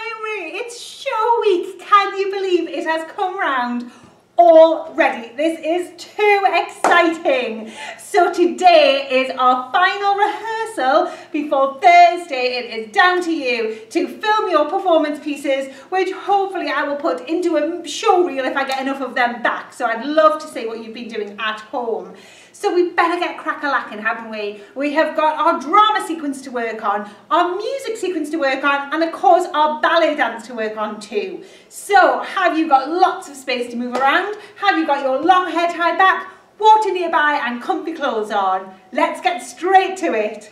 Primary, it's show week. Can you believe it has come round already? This is too exciting. So today is our final rehearsal before Thursday. It is down to you to film your performance pieces, which hopefully I will put into a show reel if I get enough of them back. So I'd love to see what you've been doing at home. So we better get crack-a-lacking, haven't we? We have got our drama sequence to work on, our music sequence to work on, and of course our ballet dance to work on too. So have you got lots of space to move around? Have you got your long hair tied back, water nearby and comfy clothes on? Let's get straight to it.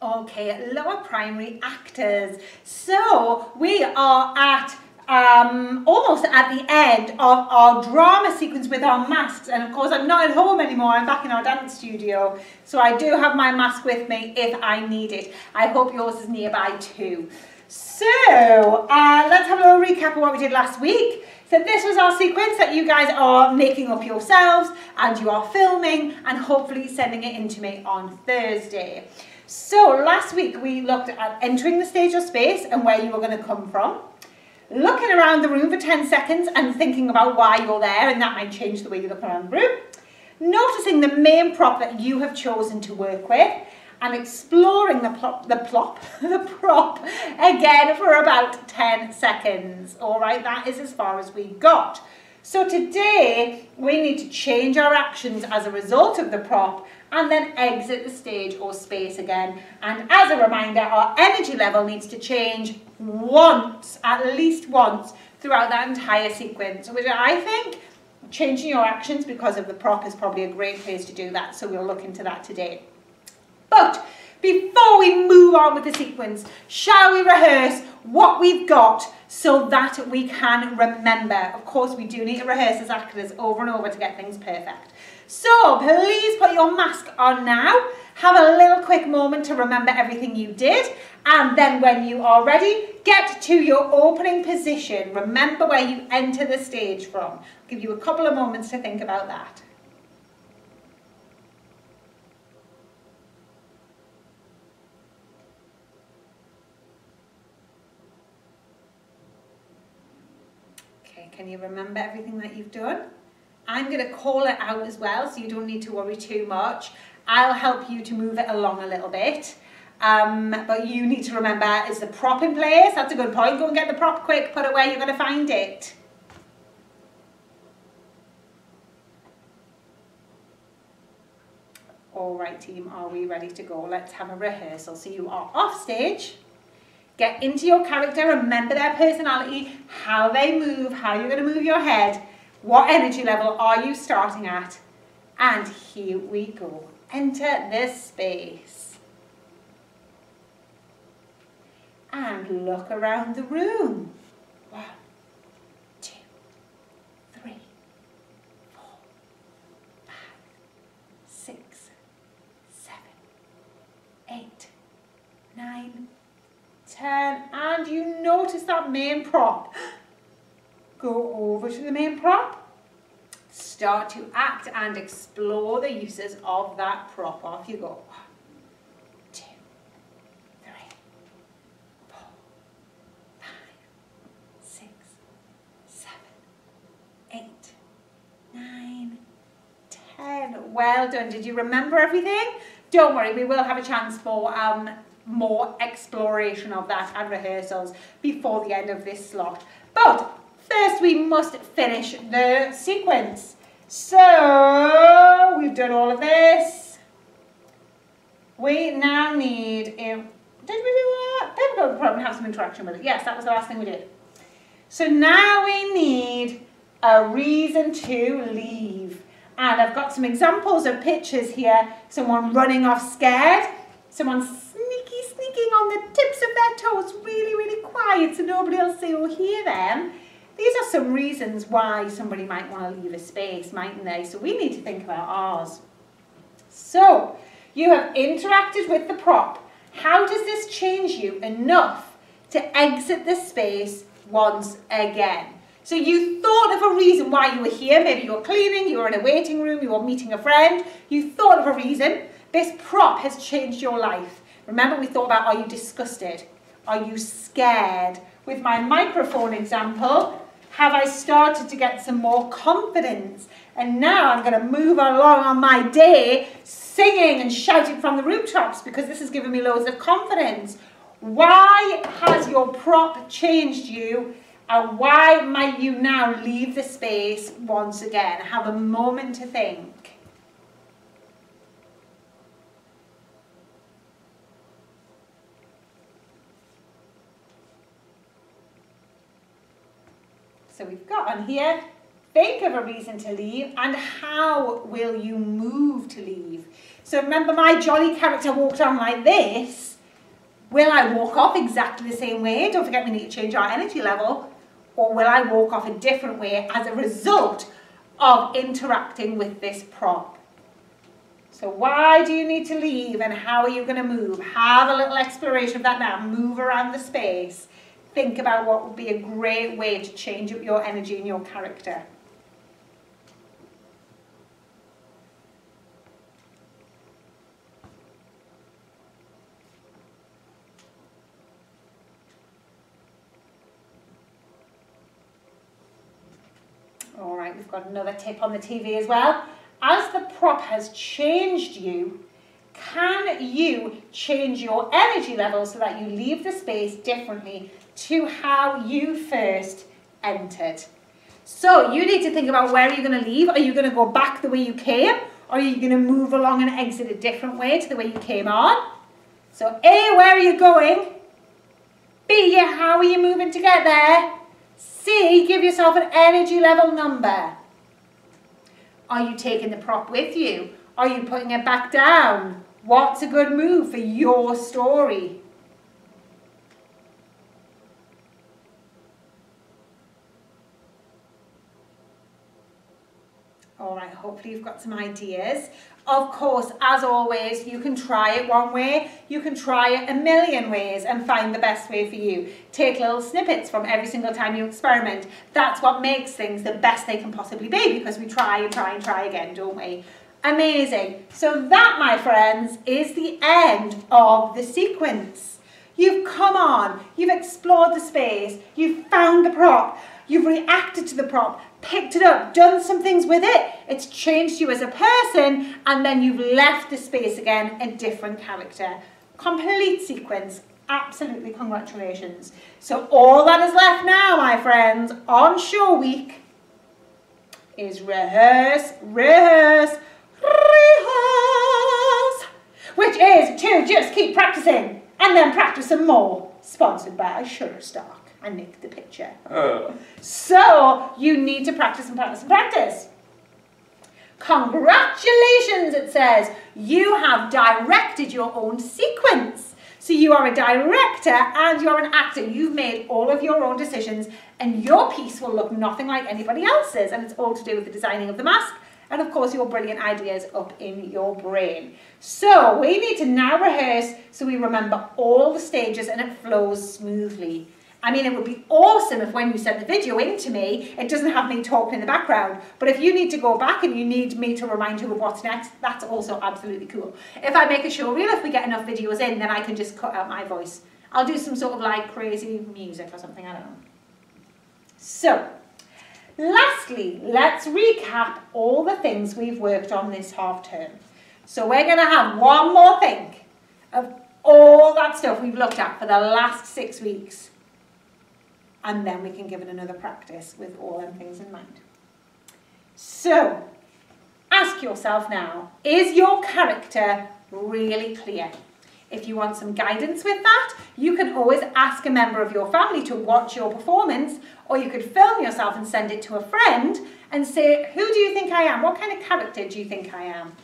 Okay, lower primary actors. So we are at almost at the end of our drama sequence with our masks, and of course I'm not at home anymore, I'm back in our dance studio, so I do have my mask with me if I need it. I hope yours is nearby too. So let's have a little recap of what we did last week. So this was our sequence that you guys are making up yourselves and you are filming and hopefully sending it in to me on Thursday. So last week we looked at entering the stage or space and where you were going to come from, looking around the room for 10 seconds and thinking about why you're there, and that might change the way you look around the room, noticing the main prop that you have chosen to work with, and exploring the prop again for about 10 seconds. All right, that is as far as we got. So today we need to change our actions as a result of the prop and then exit the stage or space again. And as a reminder, our energy level needs to change once, at least once, throughout that entire sequence, which I think changing your actions because of the prop is probably a great place to do that. So we'll look into that today. But before we move on with the sequence, shall we rehearse what we've got so that we can remember? Of course, we do need to rehearse as actors over and over to get things perfect. So please put your mask on now. Have a little quick moment to remember everything you did. And then when you are ready, get to your opening position. Remember where you enter the stage from. I'll give you a couple of moments to think about that. Can you remember everything that you've done? I'm going to call it out as well, so you don't need to worry too much. I'll help you to move it along a little bit. But you need to remember, is the prop in place? That's a good point. Go and get the prop quick, put it where you're going to find it. All right, team, are we ready to go? Let's have a rehearsal. So you are off stage. Get into your character, remember their personality, how they move, how you're going to move your head, what energy level are you starting at, and here we go. Enter this space. And look around the room. 1, 2, 3, 4, 5, 6, 7, 8, 9, 10, and you notice that main prop. Go over to the main prop, start to act and explore the uses of that prop. Off you go. 1, 2, 3, 4, 5, 6, 7, 8, 9, 10. Well done. Did you remember everything? Don't worry, we will have a chance for more exploration of that and rehearsals before the end of this slot. But first we must finish the sequence. So we've done all of this. We now need did we do that? Paper probably have some interaction with it. Yes, that was the last thing we did. So now we need a reason to leave. And I've got some examples of pictures here. Someone running off scared. Someone sneaking on the tips of their toes, really quiet so nobody will see or hear them. These are some reasons why somebody might want to leave a space, mightn't they? So we need to think about ours. So you have interacted with the prop. How does this change you enough to exit the space once again? So you thought of a reason why you were here. Maybe you were cleaning, you were in a waiting room, you were meeting a friend. You thought of a reason. This prop has changed your life. Remember, we thought about, are you disgusted? Are you scared? With my microphone example, have I started to get some more confidence? And now I'm going to move along on my day singing and shouting from the rooftops because this has given me loads of confidence. Why has your prop changed you? And why might you now leave the space once again? Have a moment to think. So we've got on here, think of a reason to leave and how will you move to leave. So remember, my jolly character walked on like this. Will I walk off exactly the same way? Don't forget, we need to change our energy level. Or will I walk off a different way as a result of interacting with this prop? So why do you need to leave and how are you going to move? Have a little exploration of that now. Move around the space. Think about what would be a great way to change up your energy and your character. All right, we've got another tip on the TV as well. As the prop has changed you, can you change your energy level so that you leave the space differently to how you first entered? So you need to think about, where are you going to leave? Are you going to go back the way you came? Or are you going to move along and exit a different way to the way you came on? So A, where are you going? B, how are you moving to get there? C, give yourself an energy level number. Are you taking the prop with you? Are you putting it back down? What's a good move for your story? All right, hopefully you've got some ideas. Of course, as always, you can try it one way, you can try it a million ways and find the best way for you. Take little snippets from every single time you experiment. That's what makes things the best they can possibly be, because we try and try and try again, don't we? Amazing. So that, my friends, is the end of the sequence. You've come on, you've explored the space, you've found the prop, you've reacted to the prop, picked it up, done some things with it, it's changed you as a person, and then you've left the space again a different character. Complete sequence. Absolutely, congratulations. So all that is left now, my friends, on show week is rehearse, rehearse, rehearse, which is to just keep practicing and then practice some more. Sponsored by Shutterstock. I nicked the picture. Oh. So you need to practice and practice and practice. Congratulations, it says. You have directed your own sequence. So you are a director and you're an actor. You've made all of your own decisions and your piece will look nothing like anybody else's. And it's all to do with the designing of the mask and, of course, your brilliant ideas up in your brain. So we need to now rehearse so we remember all the stages and it flows smoothly. I mean, it would be awesome if when you send the video in to me, it doesn't have me talking in the background. But if you need to go back and you need me to remind you of what's next, that's also absolutely cool. If I make a show reel, if we get enough videos in, then I can just cut out my voice. I'll do some sort of like crazy music or something, I don't know. So, lastly, let's recap all the things we've worked on this half term. So we're going to have one more think of all that stuff we've looked at for the last 6 weeks. And then we can give it another practice with all them things in mind. So, ask yourself now, is your character really clear? If you want some guidance with that, you can always ask a member of your family to watch your performance, or you could film yourself and send it to a friend and say, who do you think I am? What kind of character do you think I am?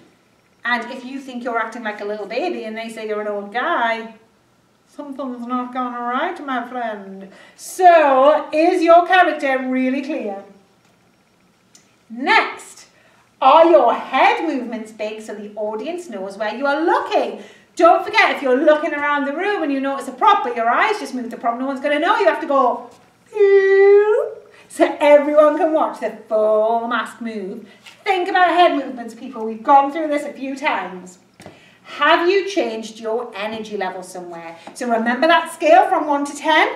And if you think you're acting like a little baby and they say you're an old guy, something's not gone right, my friend. So, is your character really clear? Next, are your head movements big so the audience knows where you are looking? Don't forget, if you're looking around the room and you notice a prop, but your eyes just move the prop, no one's going to know. You have to go, so everyone can watch the full mask move. Think about head movements, people. We've gone through this a few times. Have you changed your energy level somewhere? So remember that scale from 1 to 10?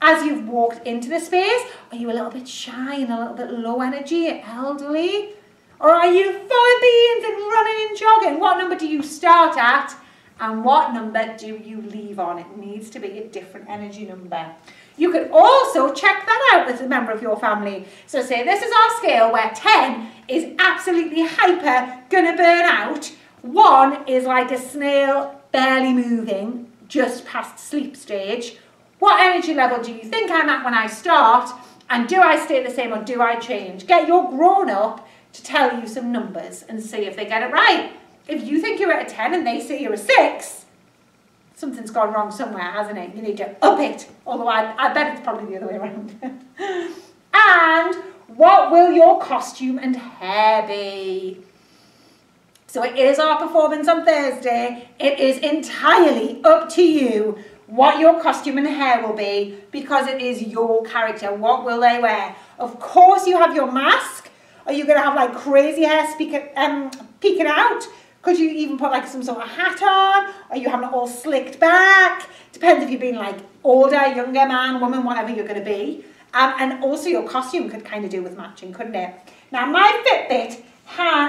As you've walked into the space, are you a little bit shy and a little bit low energy, elderly? Or are you full of beans and running and jogging? What number do you start at? And what number do you leave on? It needs to be a different energy number. You could also check that out with a member of your family. So say this is our scale where 10 is absolutely hyper, gonna burn out. 1 is like a snail, barely moving, just past sleep stage. What energy level do you think I'm at when I start? And do I stay the same or do I change? Get your grown-up to tell you some numbers and see if they get it right. If you think you're at a 10 and they say you're a 6, something's gone wrong somewhere, hasn't it? You need to up it. Although I bet it's probably the other way around. And what will your costume and hair be? So it is our performance on Thursday. It is entirely up to you what your costume and hair will be, because it is your character. What will they wear? Of course you have your mask. Are you going to have like crazy hair peeking out? Could you even put like some sort of hat on? Are you having it all slicked back? Depends if you've been like older, younger, man, woman, whatever you're going to be. And also your costume could kind of do with matching, couldn't it? Now my Fitbit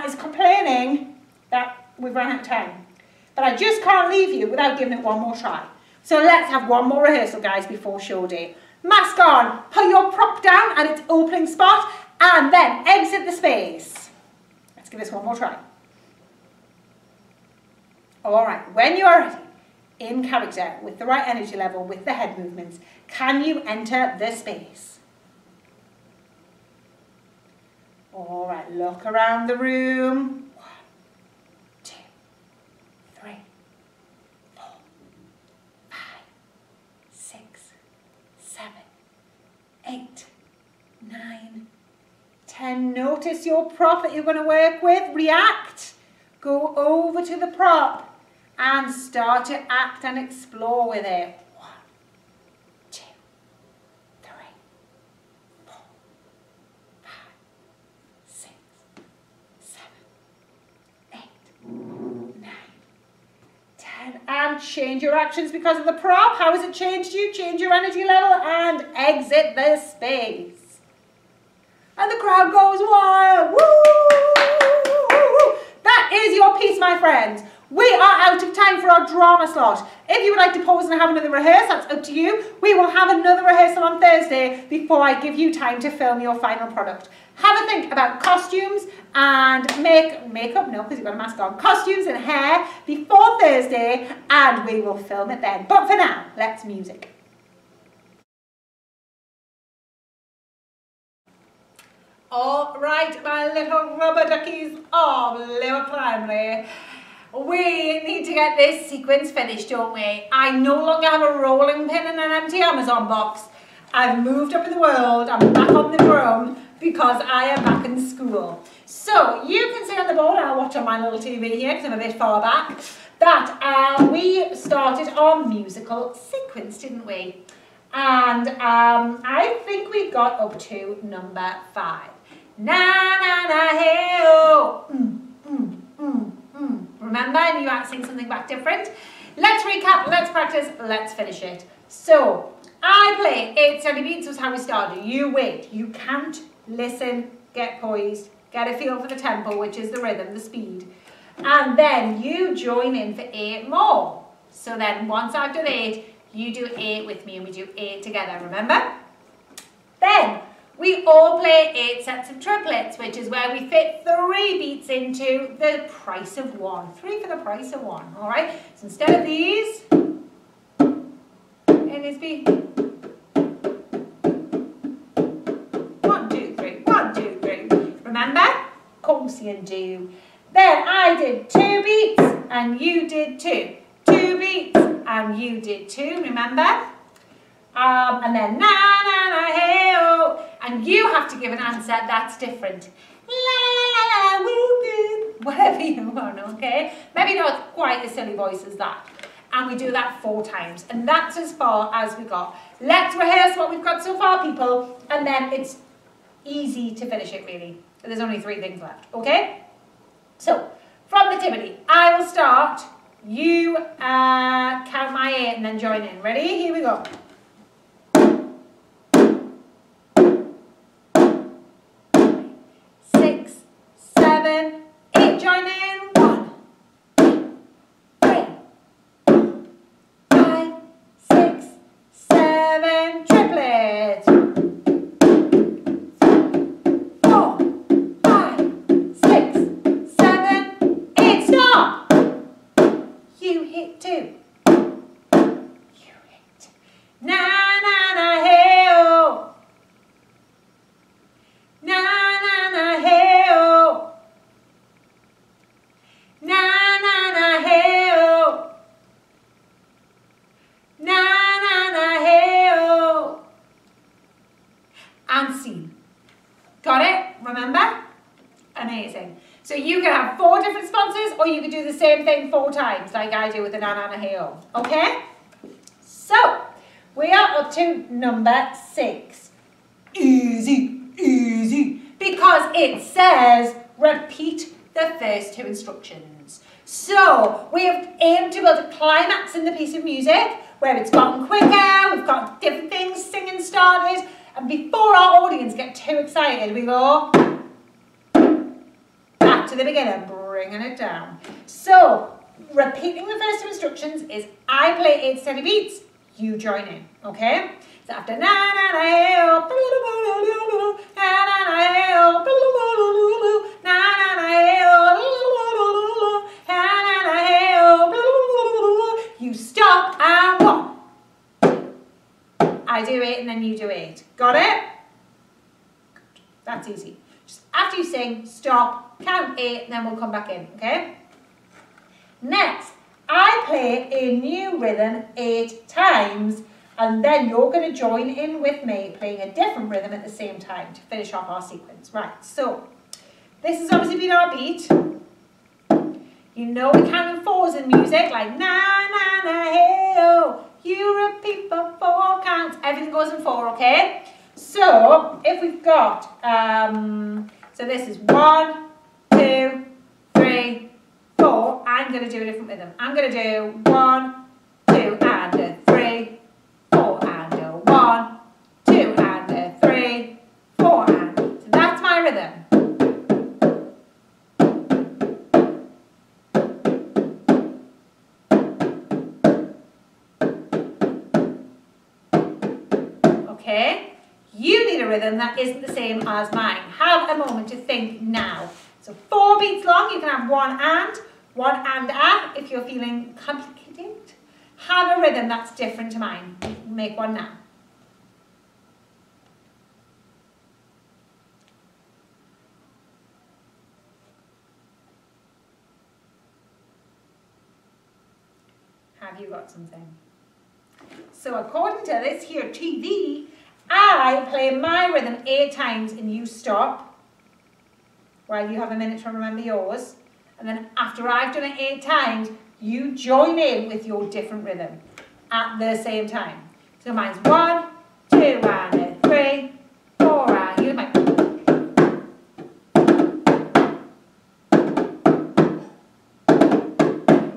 is complaining that we've run out of time. But I just can't leave you without giving it one more try. So let's have one more rehearsal, guys, before show day. Mask on, put your prop down at its opening spot, and then exit the space. Let's give this one more try. All right, when you are ready, in character, with the right energy level, with the head movements, can you enter the space? All right, look around the room. 1, 2, 3, 4, 5, 6, 7, 8, 9, 10. Notice your prop that you're going to work with. React. Go over to the prop and start to act and explore with it. 1, 2, 3, 4, 5, 6, 7, 8, 9, 10. And change your actions because of the prop. How has it changed you? Change your energy level and exit the space. And the crowd goes wild. Woo! That is your piece, my friends. We are out of time for our drama slot. If you would like to pause and have another rehearsal, that's up to you. We will have another rehearsal on Thursday before I give you time to film your final product. Have a think about costumes and makeup, no, because you've got a mask on, costumes and hair before Thursday, and we will film it then. But for now, let's music. All right, my little rubber duckies of Lower Primary. We need to get this sequence finished, don't we? I no longer have a rolling pin and an empty Amazon box. I've moved up in the world. I'm back on the drum because I am back in school. So you can see on the board, I'll watch on my little TV here because I'm a bit far back, that we started our musical sequence, didn't we? And I think we got up to number 5. Na na na hey oh. Remember, and you might sing something back different. Let's recap, let's practice, let's finish it. So, I play 8 steady beats was how we started. You wait, you count, listen, get poised, get a feel for the tempo, which is the rhythm, the speed. And then you join in for 8 more. So then once I've done 8, you do 8 with me and we do 8 together, remember? Then we all play 8 sets of triplets, which is where we fit 3 beats into the price of 1. 3 for the price of 1, all right? So instead of these, it is be 1, 2, 3, 1, 2, 3. Remember? Of course you do. Then I did 2 beats and you did 2. 2 beats and you did 2, remember? And then na na na hey oh, and you have to give an answer that's different. La la la la woo woo, whatever you want, okay? Maybe not quite as silly voice as that. And we do that 4 times, and that's as far as we got. Let's rehearse what we've got so far, people, and then it's easy to finish it really. There's only 3 things left, okay? So from the Nativity, I will start. and then join in. Ready? Here we go. 6, 7, 8. Join in. 1, 2, 3, 5, 6, 7. Triplets. 4, 5, 6, 7, 8. Stop. You hit 2. You hit. Na na na hey oh. Na na na hey oh. Na na na hey oh. Na na na hey oh. And C. Got it? Remember? Amazing. So you can have 4 different responses, or you could do the same thing 4 times, like I do with the na na na hey oh. Okay? So we are up to number 6. Easy, easy. Because it says repeat the first 2 instructions. So we have aimed to build a climax in the piece of music where it's gotten quicker, we've got different things singing started, and before our audience get too excited, we go back to the beginning, bringing it down. So repeating the first 2 instructions is I play 8 steady beats, you join in, okay? So after na na na hey oh, na na na hey oh, na na na hey oh, na na hey oh, you stop and 1. I do 8 and then you do 8. Got it? Good. That's easy. Just after you sing, stop, count 8, and then we'll come back in, okay? Next, I play a new rhythm 8 times, and then you're going to join in with me playing a different rhythm at the same time to finish off our sequence. Right, so this has obviously been our beat. You know we count in 4s in music, like na na na hey oh. You repeat for 4 counts. Everything goes in 4, okay? So if we've got, so this is 1, 2, 3, 4. I'm going to do a different rhythm. I'm going to do 1, 2, and a 3, 4, and a 1, 2, and a 3, 4, and. So that's my rhythm. Okay? You need a rhythm that isn't the same as mine. Have a moment to think now. So 4 beats long, you can have 1 and a if you're feeling complicated. Have a rhythm that's different to mine. Make one now. Have you got something? So according to this here TV, I play my rhythm 8 times and you stop while you have a minute to remember yours. And then after I've done it 8 times, you join in with your different rhythm at the same time. So mine's 1, 2, and a 3, 4, and you might.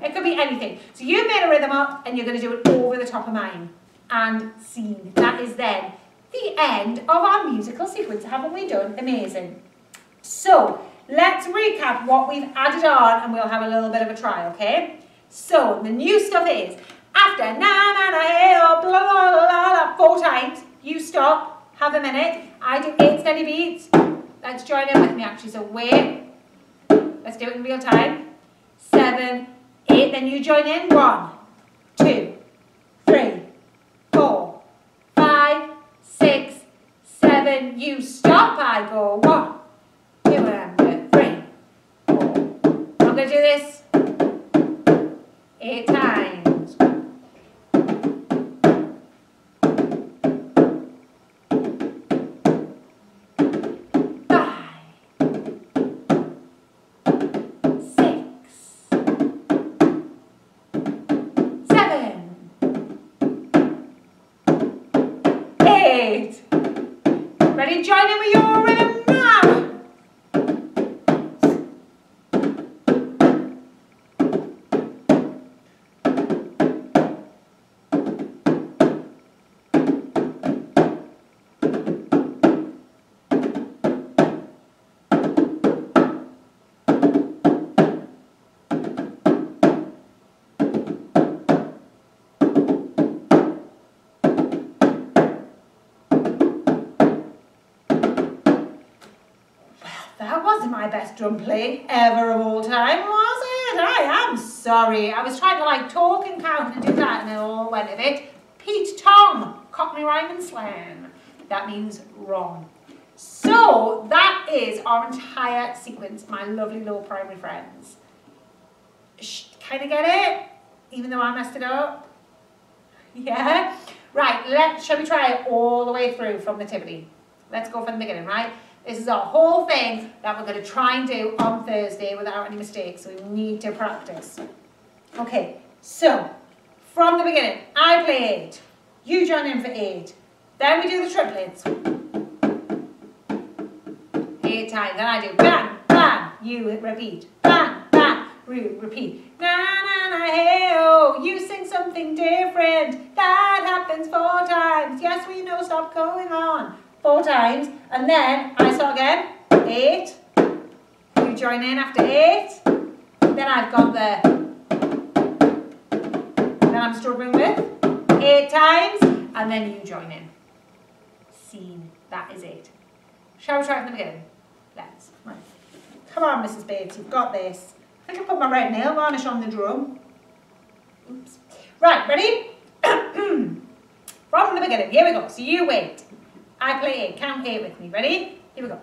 It could be anything. So you've made a rhythm up and you're going to do it over the top of mine. And scene. That is then the end of our musical sequence. Haven't we done? Amazing. So let's recap what we've added on and we'll have a little bit of a try, okay? So the new stuff is after na na na hey oh blah blah blah blah 4 times, you stop, have a minute. I do 8 steady beats. Let's join in with me actually. So wait. Let's do it in real time. 7, 8, then you join in. 1, 2, 3, 4, 5, 6, 7. You stop. I go 1, 2, and 3, 4. I'm going to do this 8 times. 8. Ready? Join in with your rhythm now. That wasn't my best drum play ever of all time, was it? I am sorry. I was trying to like talk and count and do that and it all went a bit Pete Tong, Cockney rhyme and slang. That means wrong. So that is our entire sequence, my lovely lower primary friends. Kind of get it? Even though I messed it up? Yeah? Right, shall we try it all the way through from nativity? Let's go from the beginning, right? This is our whole thing that we're going to try and do on Thursday without any mistakes, so we need to practice. Okay, so from the beginning, I play 8, you join in for 8, then we do the triplets. 8 times, then I do bang, bang, you repeat, bang, bang, repeat. Na na na hey oh, you sing something different, that happens 4 times, yes we know, stop going on. 4 times, and then I start again, 8, you join in after 8, then I've got then I'm struggling with 8 times, and then you join in. Scene, that is it. Shall we try from the beginning? Let's. Right. Come on, Mrs. Bates, you've got this. I think I put my red nail varnish on the drum. Oops. Right, ready? From the beginning, here we go. So you wait. I play 8, count 8 with me. Ready? Here we go.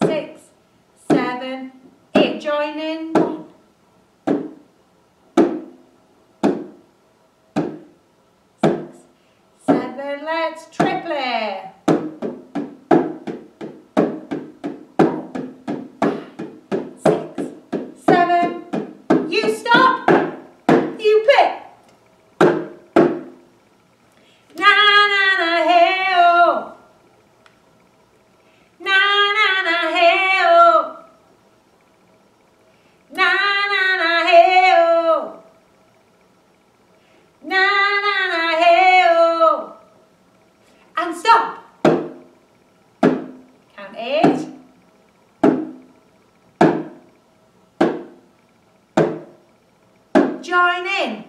6, 7, 8. Join in. 6, 7. Let's triplet. 6, 7. You stop. You play. Na na na hey oh. Na na na hey oh. Na na na hey oh. Na na na hey oh. And stop. Count 8. Join in.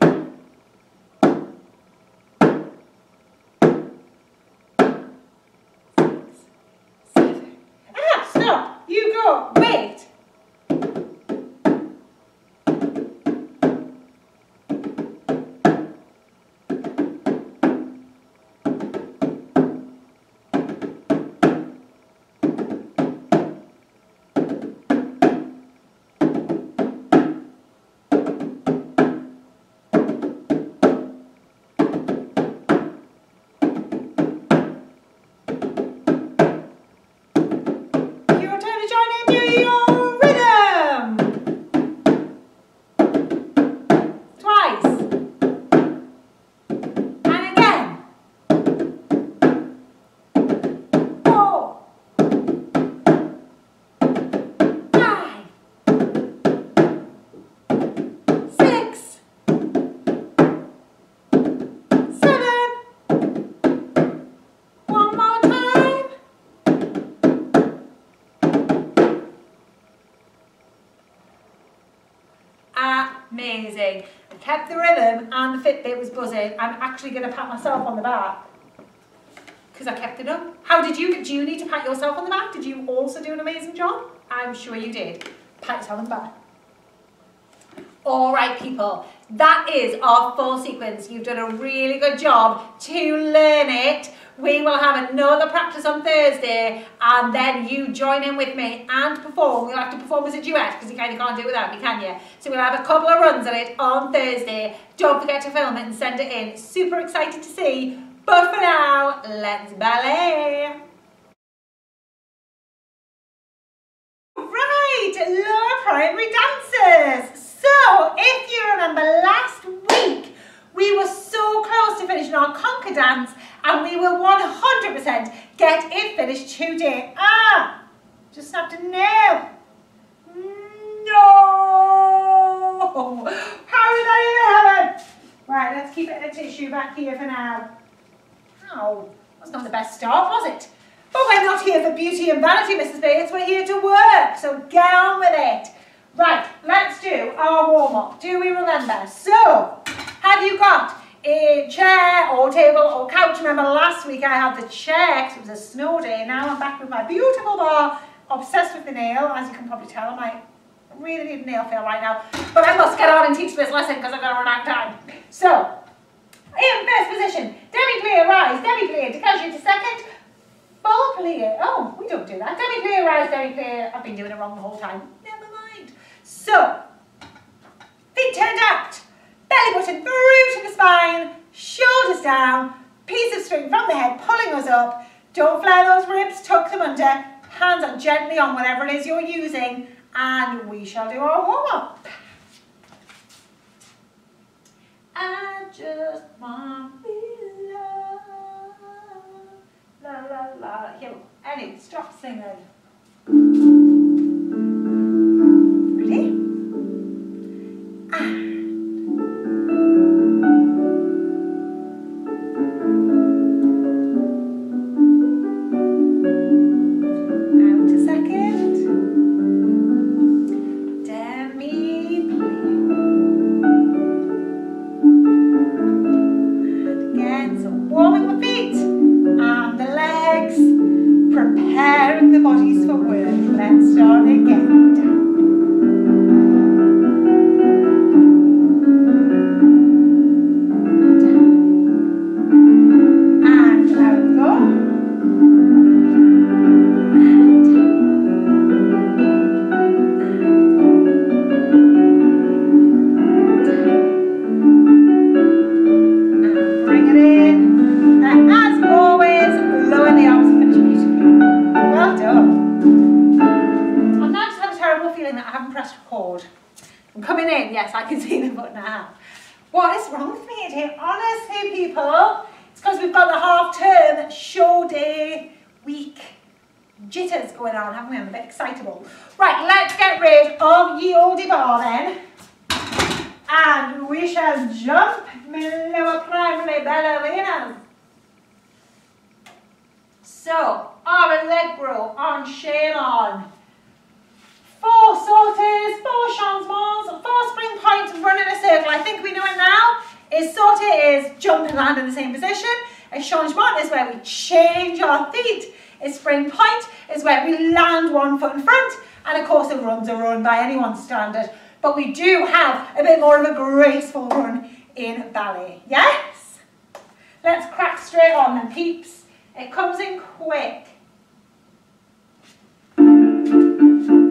6, 7. Stop. You go. Wait. Amazing. I kept the rhythm and the Fitbit was buzzing. I'm actually going to pat myself on the back because I kept it up. How did you? Do you need to pat yourself on the back? Did you also do an amazing job? I'm sure you did. Pat yourself on the back. All right, people. That is our full sequence. You've done a really good job to learn it. We will have another practice on Thursday and then you join in with me and perform. We'll have to perform as a duet because you kind of can't do it without me, can you? So we'll have a couple of runs on it on Thursday. Don't forget to film it and send it in. Super excited to see. But for now, let's ballet. Right, lower primary dancers. So if you remember last week, we were so close to finishing our conker dance and we will 100% get it finished today. Just snapped a nail. No! How did that even happen? Right, let's keep it in a tissue back here for now. Oh, that's not the best start, was it? But we're not here for beauty and vanity, Mrs. Bates. We're here to work, so get on with it. Right, let's do our warm-up. Do we remember? So, have you got a chair or table or couch. Remember last week I had the chair because it was a snow day. Now I'm back with my beautiful bar, obsessed with the nail. As you can probably tell, I might really need a nail file right now. But I must get on and teach this lesson because I've got to run out of time. So, in first position, demi-plie, rise, demi-plie, declension to second, full plie. Oh, we don't do that. Demi-plie, rise, demi-plie. I've been doing it wrong the whole time. Never mind. So, feet turned out, belly button through to the spine, shoulders down, piece of string from the head pulling us up. Don't flare those ribs, tuck them under, hands up gently on whatever it is you're using, and we shall do our warm-up. I just want to be loved. La la la. Here we go. Anyway, stop singing. Ready? Out a second. Demi-plie. Warming the feet and the legs, preparing the bodies for work. Let's start again. And out we go. Yes, I can see the button now. What is wrong with me today? Honestly, people, it's because we've got the half-term show day week jitters going on, haven't we? I'm a bit excitable. Right, let's get rid of ye olde bar then. And we shall jump lower primary ballerinas. So, Allegro on shame on. 4 sautes, 4 changements, 4 spring points, run in a circle. I think we know it now. A saute is jump and land in the same position. A changement is where we change our feet. A spring point is where we land one foot in front. And of course a run's a run by anyone's standard. But we do have a bit more of a graceful run in ballet. Yes? Let's crack straight on then, peeps. It comes in quick.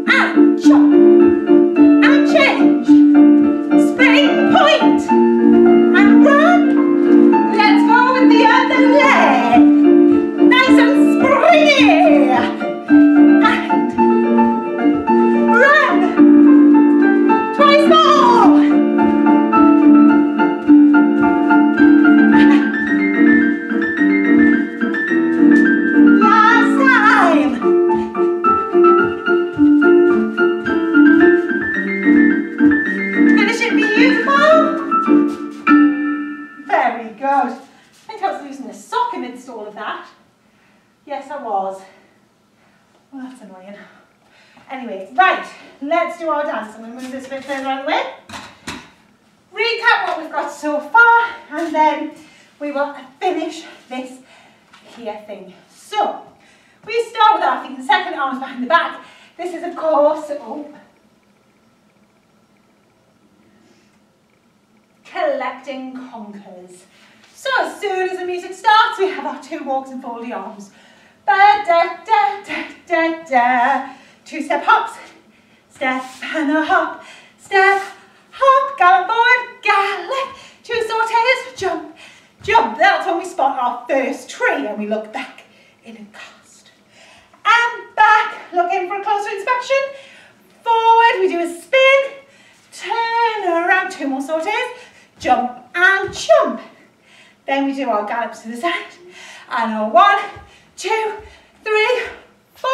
And jump, and change, spring point, and run. Let's go with the other leg, nice and springy, and run, twice more. Last time. Very good. I think I was losing a sock amidst all of that. Yes, I was. Well, that's annoying. Anyway, right, let's do our dance. I'm going to move this a bit further out of the way. Recap what we've got so far, and then we will finish this here thing. So, we start with our feet and second, arms behind the back. This is, of course, collecting conkers. So as soon as the music starts, we have our 2 walks and foldy arms. Ba da da da da da. 2-step hops, step and a hop, step, hop, gallop forward, gallop. 2 sautes, jump, jump. That's when we spot our first tree and we look back in and cast. And back, looking for a closer inspection. Forward, we do a spin, turn around, 2 more sautes. Jump and jump. Then we do our gallops to the side. And a 1, 2, 3, 4.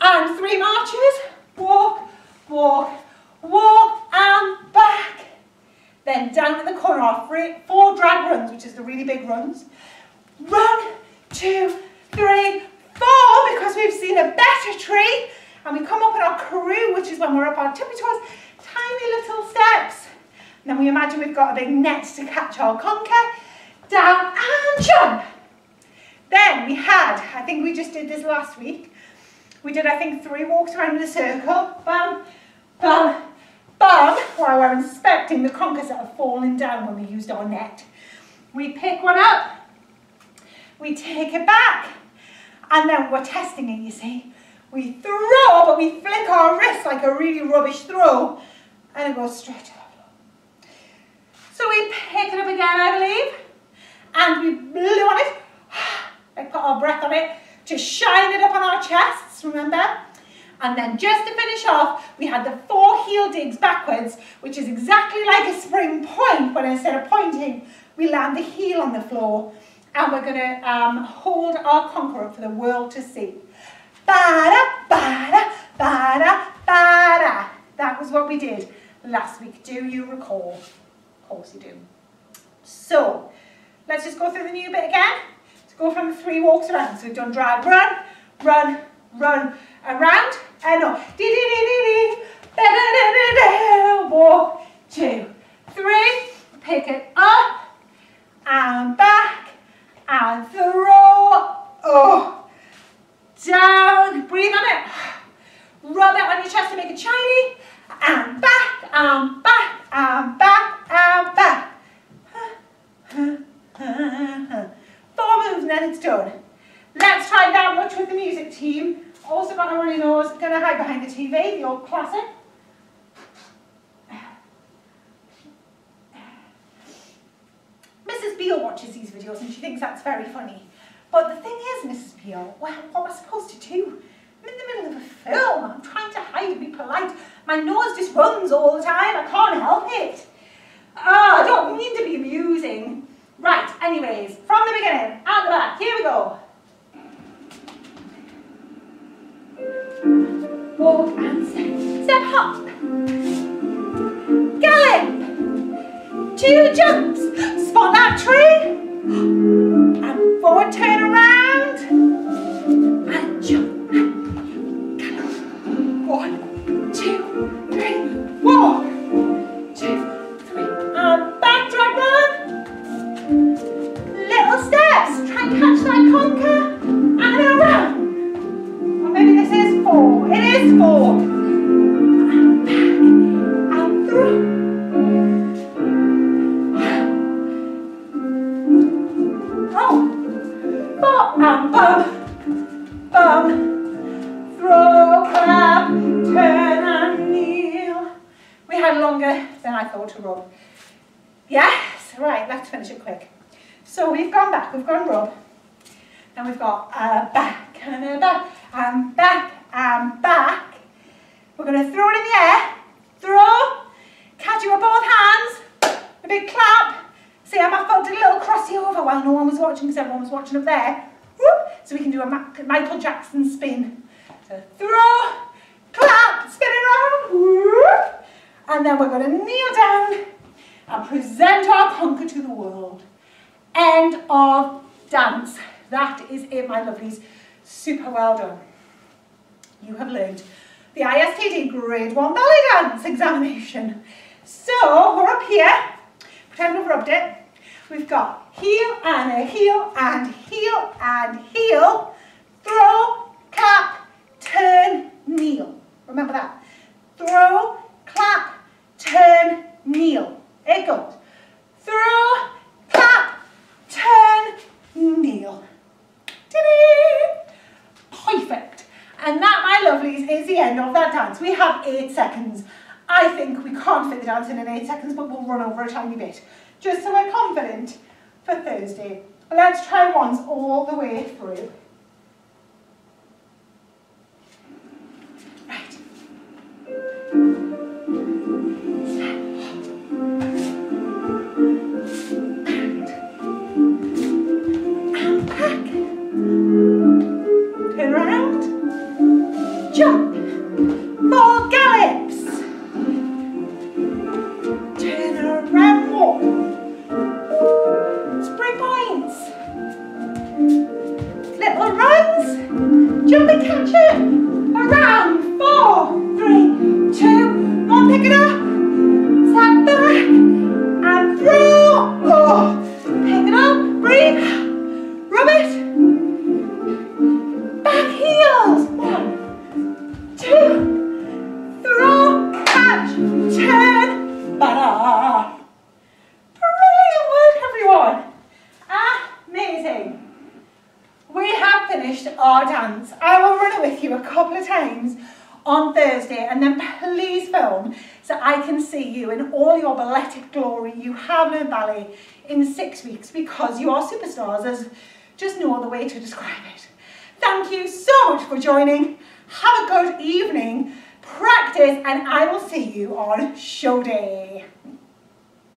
And 3 marches. Walk, walk, walk, and back. Then down in the corner, our 4 drag runs, which is the really big runs. Run, 2, 3, 4, because we've seen a better tree. And we come up in our crew, which is when we're up our tippy toes. Tiny little steps. then we imagine we've got a big net to catch our conker. Down and jump. Then we had, I think we just did this last week, we did I think 3 walks around in a circle. Bam, bam, bam, while we're inspecting the conkers that have fallen down when we used our net. We pick one up, we take it back, and then we're testing it, you see. We throw, but we flick our wrist like a really rubbish throw, and it goes straight to the floor. So we pick it up again, I believe, and we blew on it, like put our breath on it, to shine it up on our chests, remember? And then just to finish off, we had the 4 heel digs backwards, which is exactly like a spring point, but instead of pointing, we land the heel on the floor, and we're going to hold our conker up for the world to see. Ba-da, ba-da, ba-da, ba-da. That was what we did last week. Do you recall? Of course you do. So, let's just go through the new bit again. Let's go from the 3 walks around. So we've done drive, run, run, run, around, and no. Dee-dee-dee-dee-dee, da-da-da-da-da, walk, 2, 3, pick it up, and back, and throw, down, breathe on it, rub it on your chest to make it shiny, and back, and back, and back, and back. 4 moves and then it's done. Let's try that much with the music team. Also got a runny nose, gonna hide behind the TV, the old classic. Mrs. Beale watches these videos and she thinks that's very funny. But the thing is, Mrs. Beale, well, what am I supposed to do? I'm in the middle of a film, I'm trying to hide and be polite. My nose just runs all the time, I can't help it. I don't mean to be amusing. Right, anyways, from the beginning, out the back, here we go. Walk and step hop. Gallop. 2 jumps. Spot that tree. And forward turn around. And jump. Gallop. 1, 2, 3. Walk. 2, 3. And back drag run. Little steps. Try and catch that conker. And around. Maybe this is 4. It is 4. And back and through. And bum, bum, throw, clap, turn and kneel. We had longer than I thought to rub. Yes, right, let's finish it quick. So we've gone back, we've gone rub. Then we've got a back and a back and back and back. We're going to throw it in the air. Throw, catch it with both hands, a big clap. See how my foot did a little crossy over while no one was watching because everyone was watching up there. Whoop. So we can do a Michael Jackson spin. So throw, clap, spin it around, whoop. And then we're going to kneel down and present our conker to the world. End of dance. That is it, my lovelies. Super well done. You have learned the ISTD Grade 1 Ballet Dance examination. So we're up here. Pretend we've rubbed it. We've got heel and a heel and heel and heel. Throw, clap, turn, kneel. Remember that. Throw, clap, turn, kneel. It goes. Throw, clap, turn, kneel. Perfect. And that, my lovelies, is the end of that dance. We have 8 seconds. I think we can't fit the dance in 8 seconds, but we'll run over a tiny bit, just so we're confident for Thursday. Let's try once all the way through. Right. And back. Turn around. Jump. 4 gallops. Turn around, walk. Spring points. Little you a couple of times on Thursday, and then please film so I can see you in all your balletic glory. You have learned ballet in 6 weeks because you are superstars. There's just no other way to describe it. Thank you so much for joining. Have a good evening, practice, and I will see you on show day.